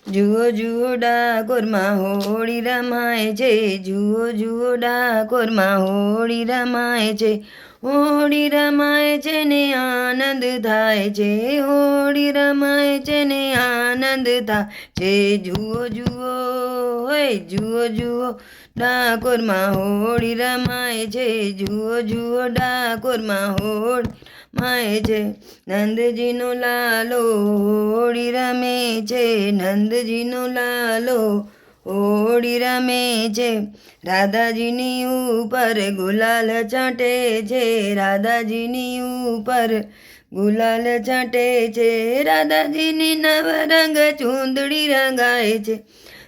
જુઓ જુઓ ડાકોરમાં હોળી રમાય છે, જુઓ જુઓ ડાકોરમાં હોળી રમાય છે, હોળી રમાય છે ને આનંદ થાય છે, હોળી રમાય છે ને આનંદ થાય છે, જુઓ જુઓ હોય જુઓ જુઓ ડાકોરમાં હોળી રમાય છે, જુઓ જુઓ ડાકોરમાં હોળી રમાય છે, નંદજીનો લાલો હોળી રમે છે, નંદજીનો લાલો હોળી રમે છે, રાધાજીની ઉપર ગુલાલ છાંટે છે, રાધાજીની ઉપર ગુલાલ છાંટે છે, રાધાજીની નવરંગ ચૂંદડી રંગાય છે,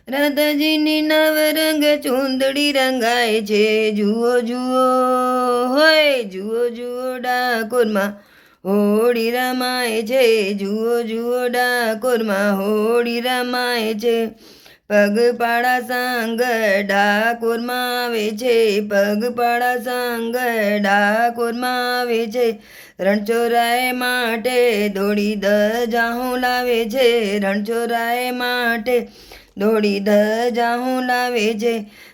રાધાજીની નવરંગ ચૂંદડી રંગાય છે, જુઓ જુઓ હોય જુઓ જુઓ ડાકોરમાં હોળી રમાય છે, જુઓ જુઓ ડાકોરમાં હોળી રમાય છે, પગપાળા સાંગ ડાકોરમાં આવે છે, પગપાળા સાંગ ડાકોરમાં આવે છે, રણછોડરાય માટે દોડી ધજાહું લાવે છે, રણછોડરાય માટે દોડી ધજાહું લાવે છે,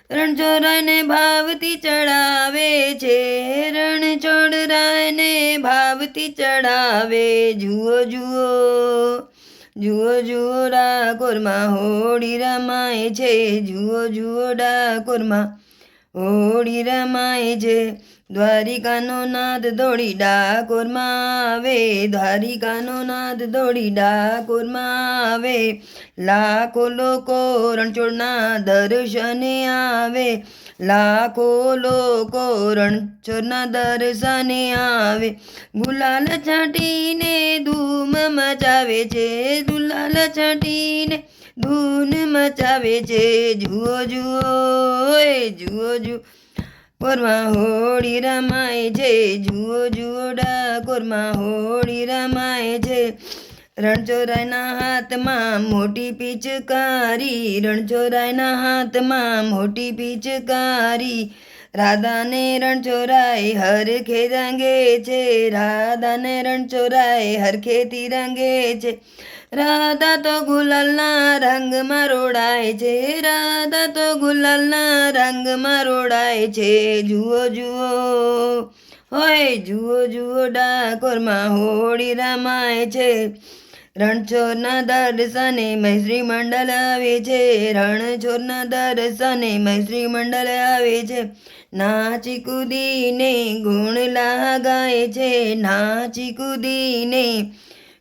રણછોડરાયને ભાવથી ચડાવે છે, રણછોડરાયને ભાવથી ચડાવે, જુઓ જુઓ જુઓ જુઓ ડાકોરમાં હોળી રમાય છે, જુઓ જુઓ ડાકોરમાં હોળી રમાય છે, દ્વારિકાનો નાદ દોડી ડાકોરમાં આવે, દ્વારિકાનો નાદ દોડી ડાકોરમાં આવે, લાખો લોકો રણછોડના દર્શને આવે, લાખો લોકો રણછોડના દર્શને આવે, ગુલાલ છાંટીને ધૂમ મચાવે છે, ગુલાલ છાંટીને ધૂન મચાવે છે, જુઓ જુઓ જુઓ જુઓ ડાકોરમાં હોળી રમાય છે, જુઓ જુઓ ડાકોરમાં હોળી રમાય છે, રણછોડરાયના હાથમાં મોટી પિચકારી, રણછોડરાયના હાથમાં મોટી પિચકારી, રાધાને રણછોડરાય હરખે રંગે છે, રાધાને રણછોડરાય હરખેથી રંગે છે, રાધા તો ગુલાલના રંગમાં રોડાય છે, રાધા તો ગુલાલના રંગમાં રોડાય છે, જુઓ જુઓ હોય જુઓ જુઓ ડાકોરમાં હોળી રમાય છે, રણછોડના દર્શને મૈત્રી મંડળ આવે છે, રણછોડના દર્શને મૈત્રી મંડળ આવે છે, નાચી કૂદીને ગુણ લગાય છે, નાચી કૂદીને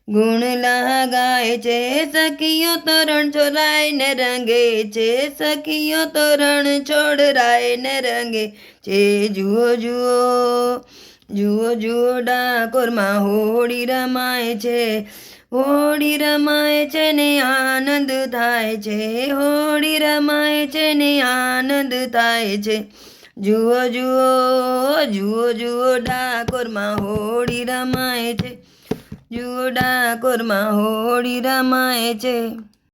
ગુણ લગાય છે, સખીઓ તો રણછોડરાયને રંગે છે, સખીઓ તો રણછોડરાયને રંગે છે, જુઓ જુઓ જુઓ જુઓ ડાકોરમાં હોળી રમાય છે, હોળી રમાય છે ને આનંદ થાય છે, હોળી રમાય છે ને આનંદ થાય છે, જુઓ જુઓ જુઓ જુઓ ડાકોરમાં હોળી રમાય છે, જુઓ ડાકોરમાં હોળી રમાય છે.